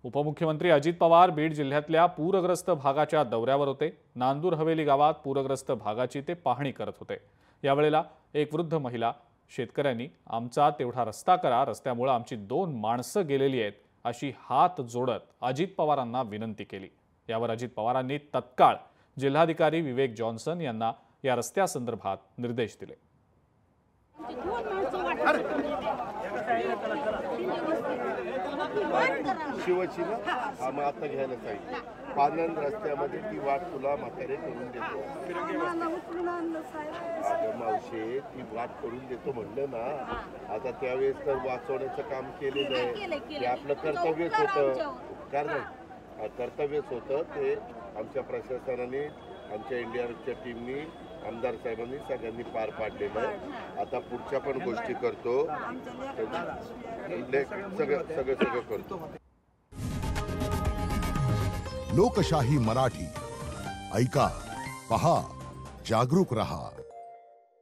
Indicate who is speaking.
Speaker 1: उपमुख्यमंत्री अजित पवार बीड जिल्ह्यातल्या पूरग्रस्त भागाच्या दौऱ्यावर होते। नांदूर हवेली गावात पूरग्रस्त भागाची ते पाहणी करत होते। यावेळेला एक वृद्ध महिला शेतकऱ्यांनी आमचा तेवढा रस्ता करा, रस्त्यामुळे आमची 2 माणसं गेलेली आहेत अशी हात जोडत अजित पवारांना विनंती केली। यावर अजित पवारांनी तत्काळ जिल्हाधिकारी विवेक जॉन्सन यांना या रस्त्यासंदर्भात निर्देश दिले।
Speaker 2: शिवची ना आम्ही आता घ्यायला पाहिजे। पानंद रस्त्यामध्ये ती वाट तुला म्हातारे करून देतो। अगं मावशे, ती वाट करून देतो म्हणलं ना। आता त्यावेळेस तर वाचवण्याचं काम केलेलं आहे, ते आपलं कर्तव्यच होतं। उपकार नाही, कर्तव्यच होतं ते आमच्या प्रशासनाने, आमच्या एनडीआरएफच्या टीमनी, आमदार साहेबांनी सगळ्यांनी पार पाडलेलं आहे। आता पुढच्या पण गोष्टी करतो, सगळं करतो।
Speaker 3: लोकशाही मराठी ऐका, पहा, जागरूक रहा।